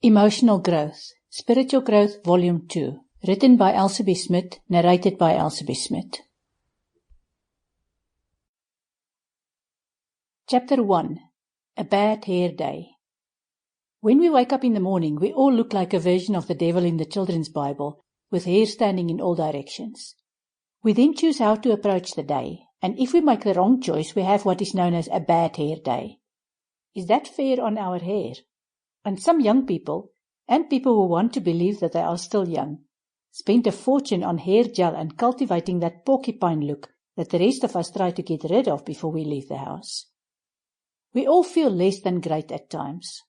Emotional Growth, Spiritual Growth, Volume 2, written by Elsie B. Smith, narrated by Elsie B. Smith. Chapter 1, A Bad Hair Day. When we wake up in the morning, we all look like a version of the devil in the children's Bible, with hair standing in all directions. We then choose how to approach the day, and if we make the wrong choice, we have what is known as a bad hair day. Is that fair on our hair? And some young people, and people who want to believe that they are still young, spend a fortune on hair gel and cultivating that porcupine look that the rest of us try to get rid of before we leave the house. We all feel less than great at times.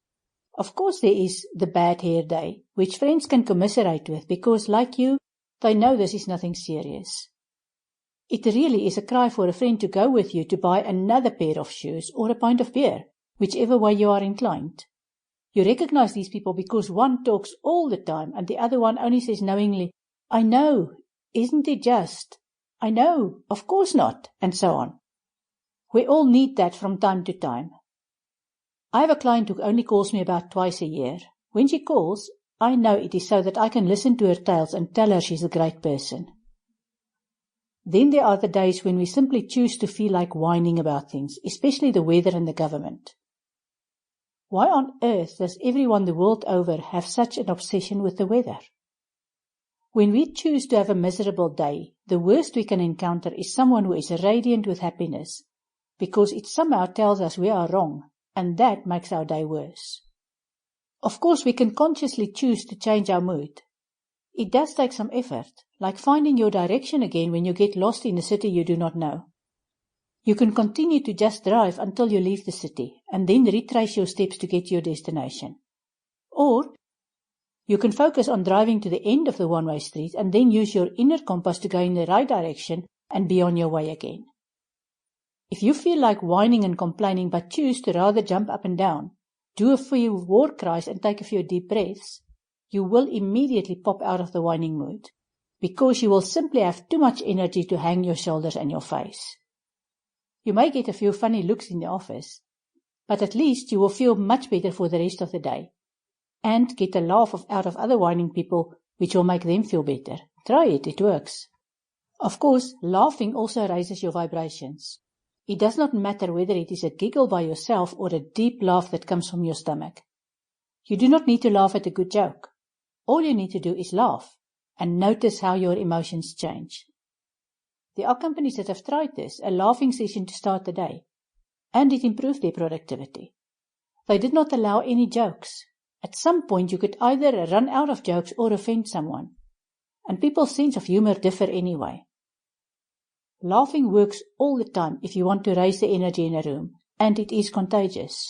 Of course there is the bad hair day, which friends can commiserate with because, like you, they know this is nothing serious. It really is a cry for a friend to go with you to buy another pair of shoes or a pint of beer, whichever way you are inclined. You recognize these people because one talks all the time and the other one only says knowingly, "I know, isn't it just? I know, of course not," and so on. We all need that from time to time. I have a client who only calls me about twice a year. When she calls, I know it is so that I can listen to her tales and tell her she's a great person. Then there are the days when we simply choose to feel like whining about things, especially the weather and the government. Why on earth does everyone the world over have such an obsession with the weather? When we choose to have a miserable day, the worst we can encounter is someone who is radiant with happiness, because it somehow tells us we are wrong, and that makes our day worse. Of course, we can consciously choose to change our mood. It does take some effort, like finding your direction again when you get lost in a city you do not know. You can continue to just drive until you leave the city, and then retrace your steps to get to your destination. Or, you can focus on driving to the end of the one-way street and then use your inner compass to go in the right direction and be on your way again. If you feel like whining and complaining but choose to rather jump up and down, do a few war cries and take a few deep breaths, you will immediately pop out of the whining mood, because you will simply have too much energy to hang your shoulders and your face. You may get a few funny looks in the office, but at least you will feel much better for the rest of the day, and get a laugh out of other whining people, which will make them feel better. Try it, it works. Of course, laughing also raises your vibrations. It does not matter whether it is a giggle by yourself or a deep laugh that comes from your stomach. You do not need to laugh at a good joke. All you need to do is laugh, and notice how your emotions change. There are companies that have tried this, a laughing session to start the day, and it improved their productivity. They did not allow any jokes. At some point you could either run out of jokes or offend someone, and people's sense of humor differ anyway. Laughing works all the time if you want to raise the energy in a room, and it is contagious.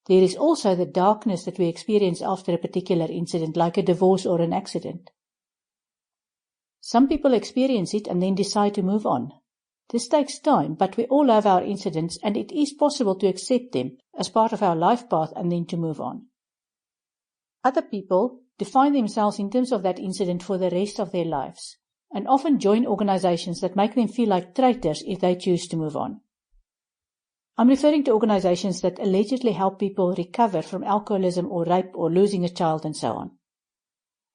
There is also the darkness that we experience after a particular incident, like a divorce or an accident. Some people experience it and then decide to move on. This takes time, but we all have our incidents, and it is possible to accept them as part of our life path and then to move on. Other people define themselves in terms of that incident for the rest of their lives, and often join organizations that make them feel like traitors if they choose to move on. I'm referring to organizations that allegedly help people recover from alcoholism or rape or losing a child and so on.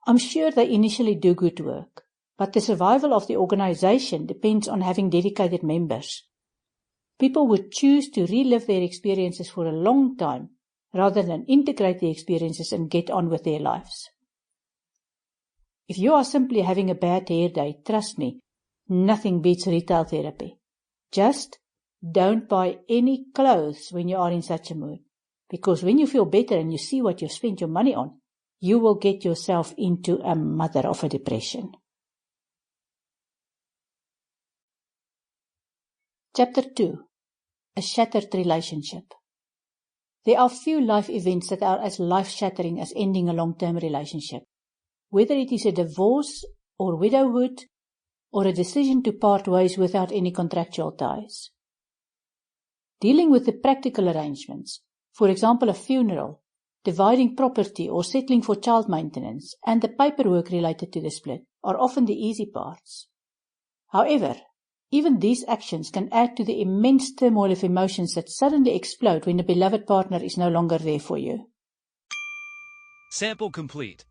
I'm sure they initially do good work, but the survival of the organization depends on having dedicated members. People would choose to relive their experiences for a long time rather than integrate the experiences and get on with their lives. If you are simply having a bad hair day, trust me, nothing beats retail therapy. Just don't buy any clothes when you are in such a mood, because when you feel better and you see what you've spent your money on, you will get yourself into a mother of a depression. Chapter 2, A Shattered Relationship. There are few life events that are as life-shattering as ending a long-term relationship, whether it is a divorce or widowhood or a decision to part ways without any contractual ties. Dealing with the practical arrangements, for example a funeral, dividing property or settling for child maintenance, and the paperwork related to the split are often the easy parts. However, even these actions can add to the immense turmoil of emotions that suddenly explode when a beloved partner is no longer there for you. Sample complete.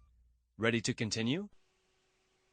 Ready to continue?